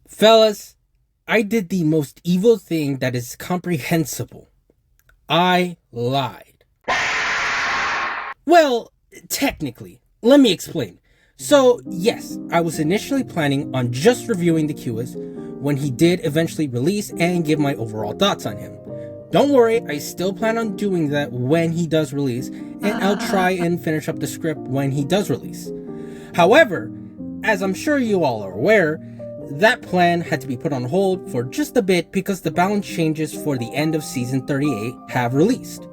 Fellas, I did the most evil thing that is comprehensible. I lied. Well, technically. Let me explain. So, yes, I was initially planning on just reviewing the QS when he did eventually release and give my overall thoughts on him. Don't worry, I still plan on doing that when he does release, and I'll try and finish up the script when he does release. However, as I'm sure you all are aware, that plan had to be put on hold for just a bit because the balance changes for the end of Season 38 have released.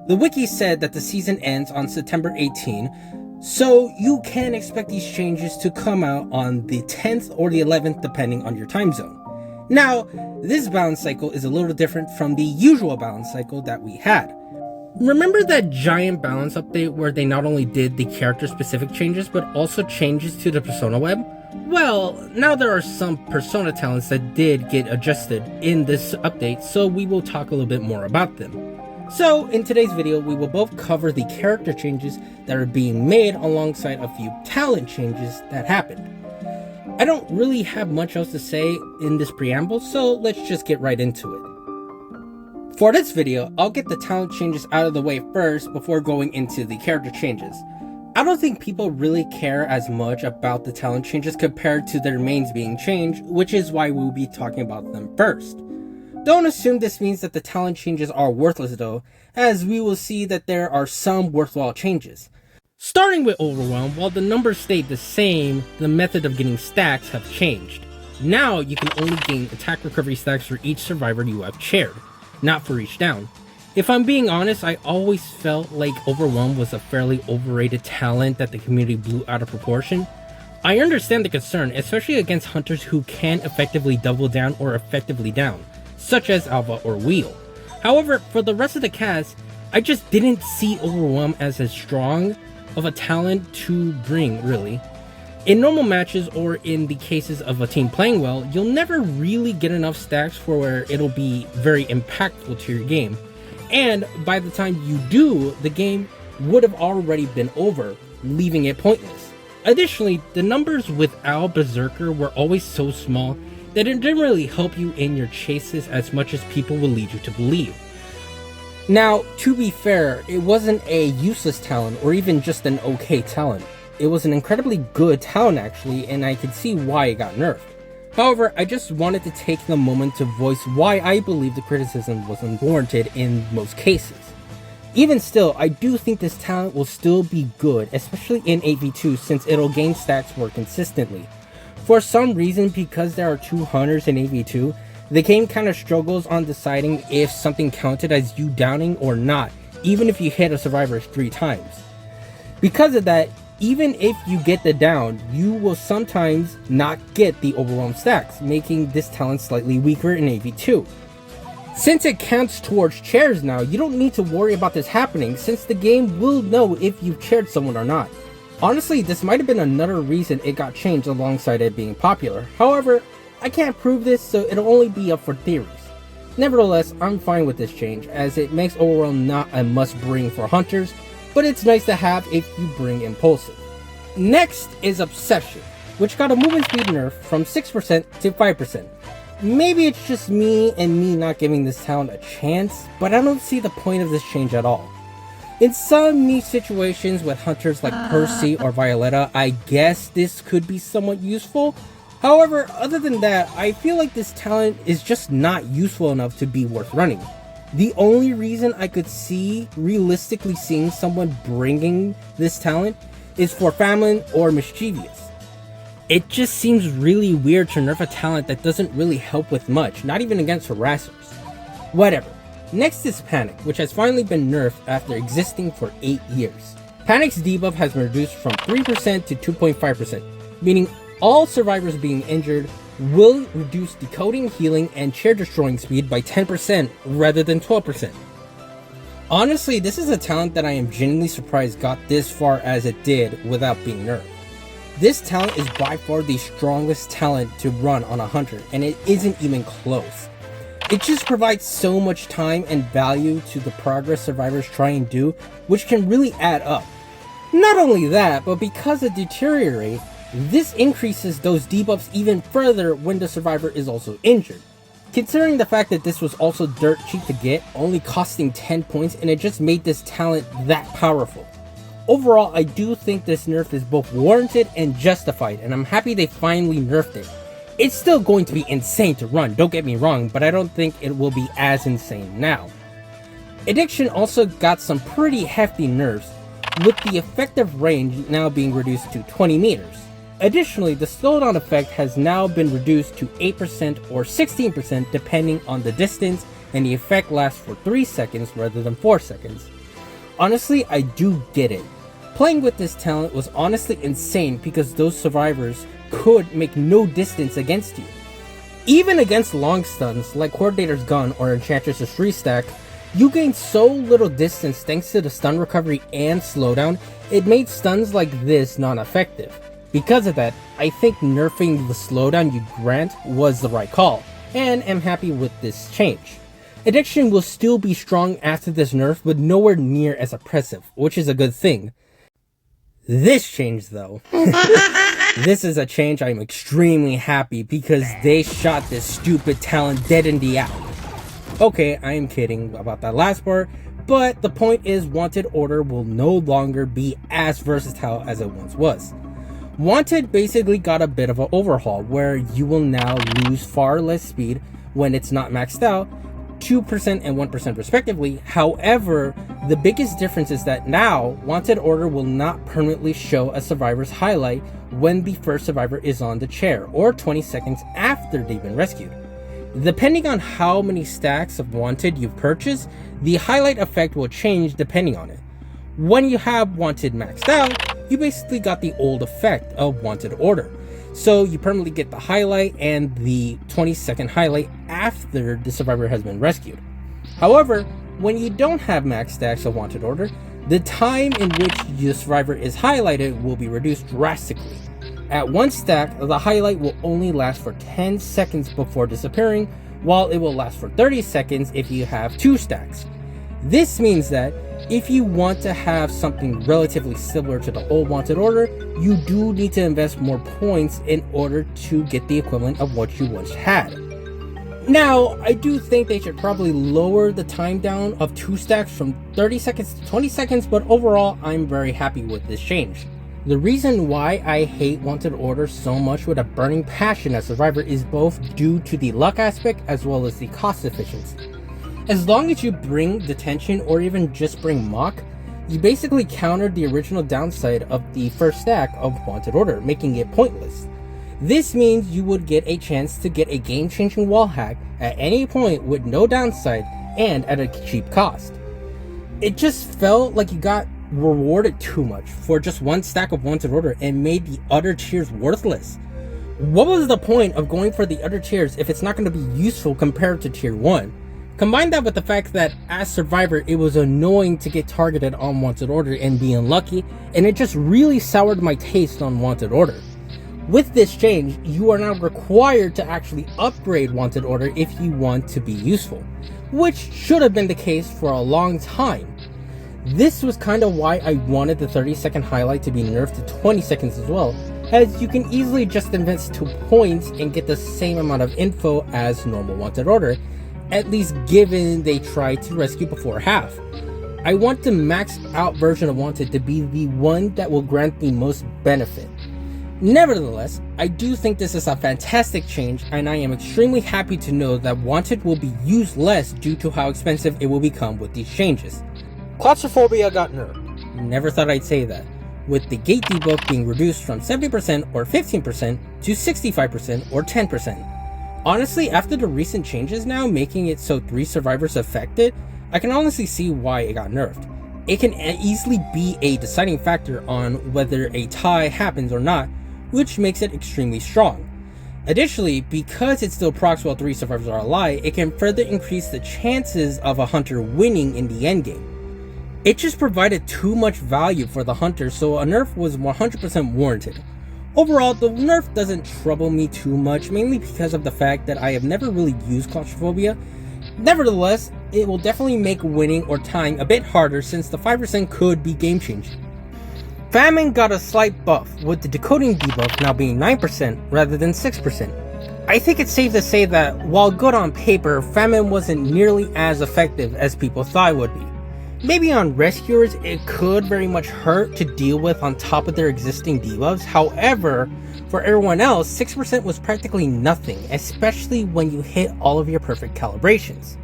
The wiki said that the season ends on September 18, so you can expect these changes to come out on the 10th or the 11th depending on your time zone. Now, this balance cycle is a little different from the usual balance cycle that we had. Remember that giant balance update where they not only did the character specific changes but also changes to the persona web? Well, now there are some persona talents that did get adjusted in this update, so we will talk a little bit more about them. So, in today's video, we will both cover the character changes that are being made alongside a few talent changes that happened. I don't really have much else to say in this preamble, so let's just get right into it. For this video, I'll get the talent changes out of the way first before going into the character changes. I don't think people really care as much about the talent changes compared to their mains being changed, which is why we'll be talking about them first. Don't assume this means that the talent changes are worthless though, as we will see that there are some worthwhile changes. Starting with Overwhelm, while the numbers stayed the same, the method of getting stacks have changed. Now you can only gain attack recovery stacks for each survivor you have chaired, not for each down. If I'm being honest, I always felt like Overwhelm was a fairly overrated talent that the community blew out of proportion. I understand the concern, especially against hunters who can effectively double down or effectively down, such as Alva or Wheel. However, for the rest of the cast, I just didn't see Overwhelm as strong of a talent to bring, really. In normal matches or in the cases of a team playing well, you'll never really get enough stacks for where it'll be very impactful to your game. And by the time you do, the game would have already been over, leaving it pointless. Additionally, the numbers without Berserker were always so small that it didn't really help you in your chases as much as people would lead you to believe. Now, to be fair, it wasn't a useless talent or even just an okay talent. It was an incredibly good talent actually, and I could see why it got nerfed. However, I just wanted to take the moment to voice why I believe the criticism was unwarranted in most cases. Even still, I do think this talent will still be good, especially in 8v2 since it'll gain stacks more consistently. For some reason, because there are 2 hunters in 8v2, the game kind of struggles on deciding if something counted as you downing or not, even if you hit a survivor 3 times. Because of that, even if you get the down, you will sometimes not get the overwhelm stacks, making this talent slightly weaker in 8v2. Since it counts towards chairs now, you don't need to worry about this happening since the game will know if you've chaired someone or not. Honestly, this might have been another reason it got changed alongside it being popular. However, I can't prove this, so it'll only be up for theories. Nevertheless, I'm fine with this change as it makes Overwhelm not a must bring for hunters, but it's nice to have if you bring Impulsive. Next is Obsession, which got a movement speed nerf from 6% to 5%. Maybe it's just me and me not giving this talent a chance, but I don't see the point of this change at all. In some niche situations with hunters like Percy or Violetta, I guess this could be somewhat useful. However, other than that, I feel like this talent is just not useful enough to be worth running. The only reason I could see realistically seeing someone bringing this talent is for Famine or Mischievous. It just seems really weird to nerf a talent that doesn't really help with much, not even against harassers. Whatever. Next is Panic, which has finally been nerfed after existing for 8 years. Panic's debuff has been reduced from 3% to 2.5%, meaning all survivors being injured will reduce decoding, healing, and chair destroying speed by 10% rather than 12%. Honestly, this is a talent that I am genuinely surprised got this far as it did without being nerfed. This talent is by far the strongest talent to run on a hunter, and it isn't even close. It just provides so much time and value to the progress survivors try and do, which can really add up. Not only that, but because it deteriorates, This increases those debuffs even further when the survivor is also injured. Considering the fact that this was also dirt cheap to get, only costing 10 points, and it just made this talent that powerful. Overall, I do think this nerf is both warranted and justified, and I'm happy they finally nerfed it. It's still going to be insane to run, don't get me wrong, but I don't think it will be as insane now. Addiction also got some pretty hefty nerfs, with the effective range now being reduced to 20 meters. Additionally, the slowdown effect has now been reduced to 8% or 16% depending on the distance, and the effect lasts for 3 seconds rather than 4 seconds. Honestly, I do get it. Playing with this talent was honestly insane because those survivors could make no distance against you. Even against long stuns like Coordinator's Gun or Enchantress's 3-stack, you gained so little distance thanks to the stun recovery and slowdown, it made stuns like this non-effective. Because of that, I think nerfing the slowdown you grant was the right call, and am happy with this change. Addiction will still be strong after this nerf, but nowhere near as oppressive, which is a good thing. This change though, this is a change I'm extremely happy because they shot this stupid talent dead in the alley. Okay, I am kidding about that last part, but the point is Wanted Order will no longer be as versatile as it once was. Wanted basically got a bit of an overhaul where you will now lose far less speed when it's not maxed out, 2% and 1% respectively. However, the biggest difference is that now Wanted Order will not permanently show a survivor's highlight when the first survivor is on the chair or 20 seconds after they've been rescued. Depending on how many stacks of Wanted you've purchased, the highlight effect will change depending on it. When you have Wanted maxed out, you basically got the old effect of Wanted Order. So you permanently get the highlight and the 20-second highlight after the survivor has been rescued. However, when you don't have max stacks of Wanted Order, the time in which the survivor is highlighted will be reduced drastically. At 1 stack, the highlight will only last for 10 seconds before disappearing, while it will last for 30 seconds if you have 2 stacks. This means that if you want to have something relatively similar to the old Wanted Order, you do need to invest more points in order to get the equivalent of what you once had. Now, I do think they should probably lower the time down of 2 stacks from 30 seconds to 20 seconds, but overall, I'm very happy with this change. The reason why I hate Wanted Order so much with a burning passion as Survivor is both due to the luck aspect as well as the cost efficiency. As long as you bring Detention or even just bring Mock, you basically countered the original downside of the first stack of Wanted Order, making it pointless. This means you would get a chance to get a game-changing wall hack at any point with no downside and at a cheap cost. It just felt like you got rewarded too much for just 1 stack of Wanted Order and made the other tiers worthless. What was the point of going for the other tiers if it's not going to be useful compared to tier 1? Combine that with the fact that as Survivor it was annoying to get targeted on Wanted Order and be unlucky, and it just really soured my taste on Wanted Order. With this change, you are now required to actually upgrade Wanted Order if you want to be useful, which should have been the case for a long time. This was kind of why I wanted the 30-second highlight to be nerfed to 20 seconds as well, as you can easily just invest 2 points and get the same amount of info as normal Wanted Order, at least given they try to rescue before half. I want the maxed out version of Wanted to be the one that will grant the most benefit. Nevertheless, I do think this is a fantastic change, and I am extremely happy to know that Wanted will be used less due to how expensive it will become with these changes. Claustrophobia got nerfed. Never thought I'd say that, with the gate debuff being reduced from 70% or 15% to 65% or 10%. Honestly, after the recent changes now making it so 3 survivors affected, I can honestly see why it got nerfed. It can easily be a deciding factor on whether a tie happens or not, which makes it extremely strong. Additionally, because it still procs while 3 survivors are alive, it can further increase the chances of a hunter winning in the endgame. It just provided too much value for the hunter, so a nerf was 100% warranted. Overall, the nerf doesn't trouble me too much, mainly because of the fact that I have never really used Claustrophobia. Nevertheless, it will definitely make winning or tying a bit harder since the 5% could be game changing. Famine got a slight buff, with the decoding debuff now being 9% rather than 6%. I think it's safe to say that while good on paper, Famine wasn't nearly as effective as people thought it would be. Maybe on rescuers it could very much hurt to deal with on top of their existing debuffs, however, for everyone else, 6% was practically nothing, especially when you hit all of your perfect calibrations.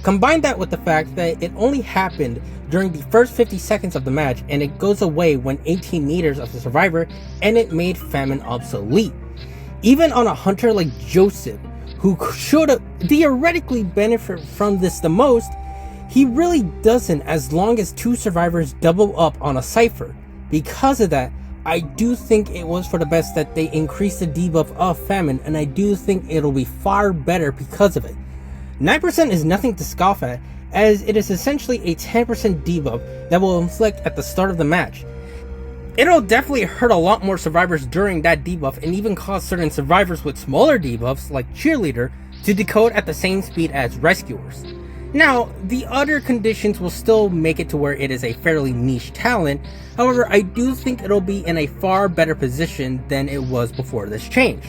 Combine that with the fact that it only happened during the first 50 seconds of the match and it goes away when 18 meters of the survivor, and it made Famine obsolete. Even on a hunter like Joseph, who should theoretically benefit from this the most, he really doesn't as long as 2 survivors double up on a cipher. Because of that, I do think it was for the best that they increased the debuff of Famine, and I do think it'll be far better because of it. 9% is nothing to scoff at, as it is essentially a 10% debuff that will inflict at the start of the match. It'll definitely hurt a lot more survivors during that debuff, and even cause certain survivors with smaller debuffs like Cheerleader to decode at the same speed as rescuers. Now, the other conditions will still make it to where it is a fairly niche talent, however I do think it'll be in a far better position than it was before this change.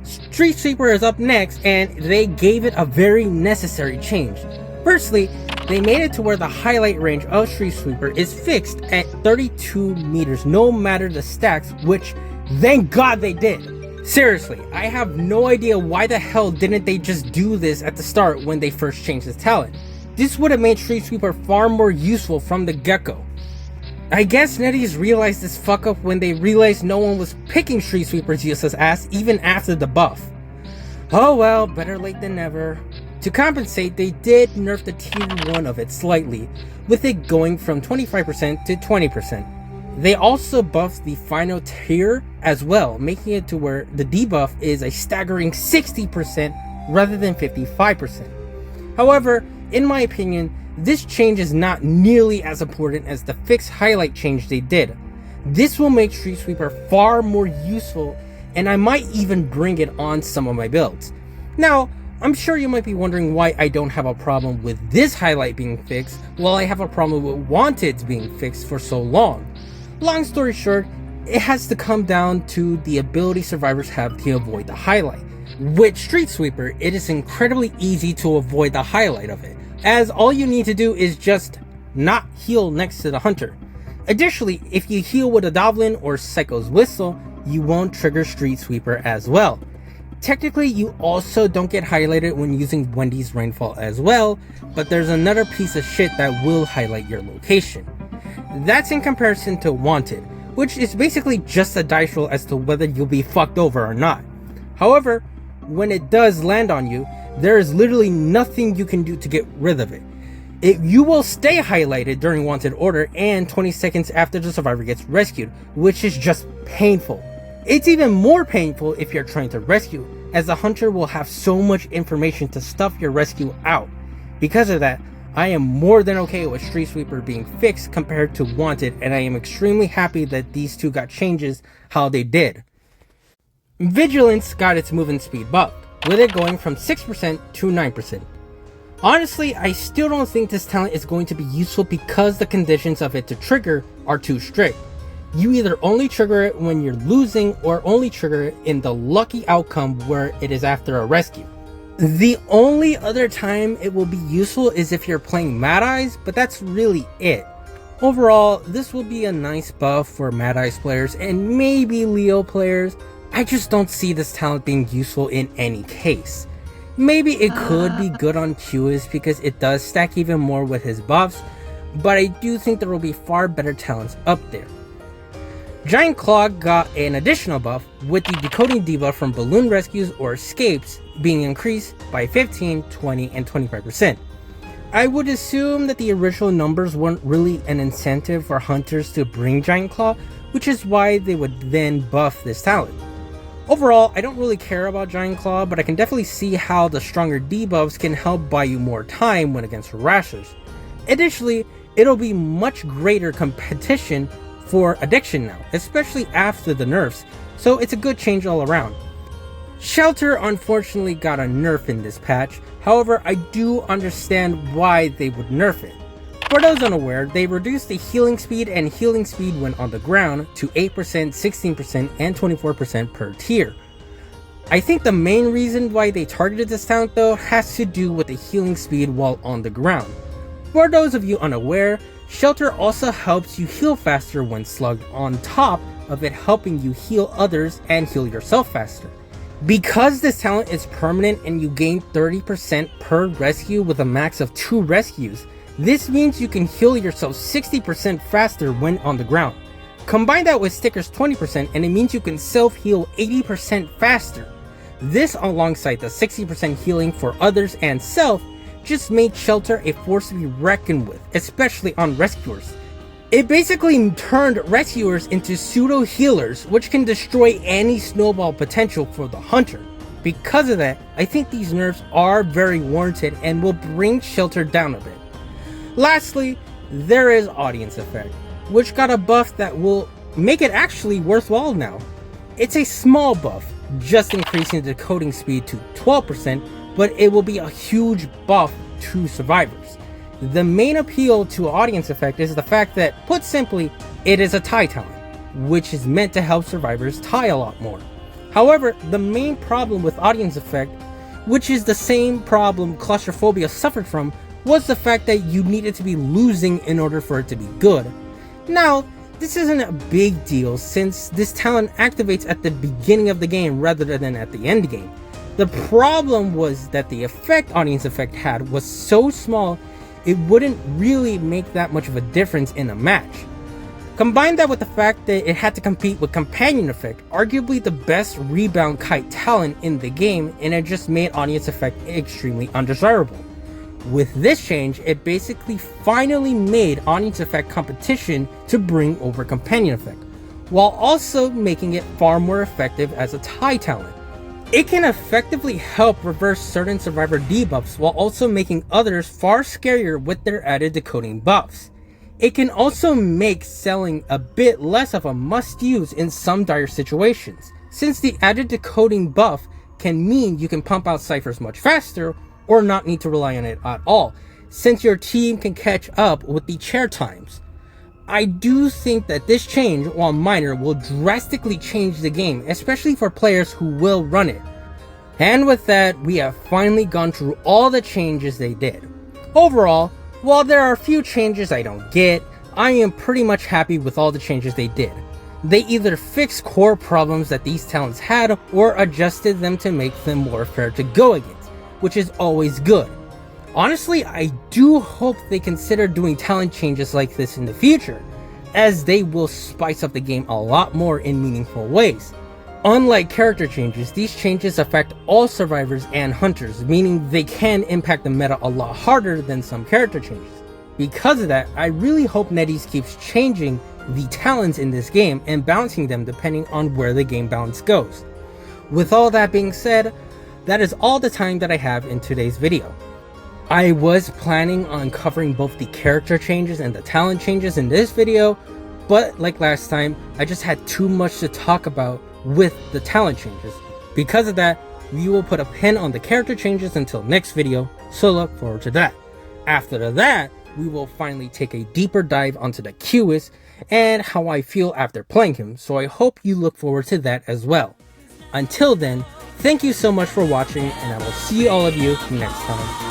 Street Sweeper is up next, and they gave it a very necessary change. Firstly, they made it to where the highlight range of Street Sweeper is fixed at 32 meters no matter the stacks, which thank God they did. Seriously, I have no idea why the hell didn't they just do this at the start when they first changed this talent. This would have made Street Sweeper far more useful from the get-go. I guess NetEase realized this fuck up when they realized no one was picking Street Sweeper's useless ass even after the buff. Oh well, better late than never. To compensate, they did nerf the tier 1 of it slightly, with it going from 25% to 20%. They also buffed the final tier as well, making it to where the debuff is a staggering 60% rather than 55%. However, in my opinion, this change is not nearly as important as the fixed highlight change they did. This will make Street Sweeper far more useful, and I might even bring it on some of my builds. Now, I'm sure you might be wondering why I don't have a problem with this highlight being fixed, while I have a problem with Wanted's being fixed for so long. Long story short, it has to come down to the ability survivors have to avoid the highlight. With Street Sweeper, it is incredibly easy to avoid the highlight of it, as all you need to do is just not heal next to the hunter. Additionally, if you heal with a Dovlin or Psycho's Whistle, you won't trigger Street Sweeper as well. Technically, you also don't get highlighted when using Wendy's Rainfall as well, but there's another piece of shit that will highlight your location. That's in comparison to Wanted, which is basically just a dice roll as to whether you'll be fucked over or not. However, when it does land on you, there is literally nothing you can do to get rid of it. You will stay highlighted during Wanted Order and 20 seconds after the survivor gets rescued, which is just painful. It's even more painful if you're trying to rescue, as the hunter will have so much information to stuff your rescue out. Because of that, I am more than okay with Street Sweeper being fixed compared to Wanted, and I am extremely happy that these two got changes how they did. Vigilance got its movement speed buffed, with it going from 6% to 9%. Honestly, I still don't think this talent is going to be useful because the conditions of it to trigger are too strict. You either only trigger it when you're losing or only trigger it in the lucky outcome where it is after a rescue. The only other time it will be useful is if you're playing Mad Eyes, but that's really it. Overall, this will be a nice buff for Mad Eyes players and maybe Leo players. I just don't see this talent being useful in any case. Maybe it could be good on QS because it does stack even more with his buffs, but I do think there will be far better talents up there. Giant Claw got an additional buff, with the decoding debuff from balloon rescues or escapes being increased by 15, 20, and 25%. I would assume that the original numbers weren't really an incentive for hunters to bring Giant Claw, which is why they would then buff this talent. Overall, I don't really care about Giant Claw, but I can definitely see how the stronger debuffs can help buy you more time when against harassers. Additionally, it'll be much greater competition for addiction now, especially after the nerfs, so it's a good change all around. Shelter unfortunately got a nerf in this patch, however I do understand why they would nerf it. For those unaware, they reduced the healing speed and healing speed when on the ground to 8%, 16%, and 24% per tier. I think the main reason why they targeted this talent though has to do with the healing speed while on the ground. For those of you unaware, Shelter also helps you heal faster when slugged, on top of it helping you heal others and heal yourself faster. Because this talent is permanent and you gain 30% per rescue with a max of 2 rescues, this means you can heal yourself 60% faster when on the ground. Combine that with Sticker's 20% and it means you can self-heal 80% faster. This, alongside the 60% healing for others and self, just made Shelter a force to be reckoned with, especially on rescuers. It basically turned rescuers into pseudo healers, which can destroy any snowball potential for the hunter. Because of that, I think these nerfs are very warranted and will bring Shelter down a bit. Lastly, there is Audience Effect, which got a buff that will make it actually worthwhile now. It's a small buff, just increasing the decoding speed to 12%, but it will be a huge buff to survivors. The main appeal to Audience Effect is the fact that, put simply, it is a tie talent, which is meant to help survivors tie a lot more. However, the main problem with Audience Effect, which is the same problem Claustrophobia suffered from, was the fact that you needed to be losing in order for it to be good. Now, this isn't a big deal since this talent activates at the beginning of the game rather than at the end game. The problem was that the effect Audience Effect had was so small it wouldn't really make that much of a difference in a match. Combine that with the fact that it had to compete with Companion Effect, arguably the best rebound kite talent in the game, and it just made Audience Effect extremely undesirable. With this change, it basically finally made Audience Effect competition to bring over Companion Effect, while also making it far more effective as a tie talent. It can effectively help reverse certain survivor debuffs while also making others far scarier with their added decoding buffs. It can also make selling a bit less of a must-use in some dire situations, since the added decoding buff can mean you can pump out ciphers much faster or not need to rely on it at all, since your team can catch up with the chair times. I do think that this change, while minor, will drastically change the game, especially for players who will run it. And with that, we have finally gone through all the changes they did. Overall, while there are a few changes I don't get, I am pretty much happy with all the changes they did. They either fixed core problems that these talents had or adjusted them to make them more fair to go against, which is always good. Honestly, I do hope they consider doing talent changes like this in the future, as they will spice up the game a lot more in meaningful ways. Unlike character changes, these changes affect all survivors and hunters, meaning they can impact the meta a lot harder than some character changes. Because of that, I really hope NetEase keeps changing the talents in this game and balancing them depending on where the game balance goes. With all that being said, that is all the time that I have in today's video. I was planning on covering both the character changes and the talent changes in this video, but like last time, I just had too much to talk about with the talent changes. Because of that, we will put a pin on the character changes until next video, so look forward to that. After that, we will finally take a deeper dive onto the Qs and how I feel after playing him, so I hope you look forward to that as well. Until then, thank you so much for watching, and I will see all of you next time.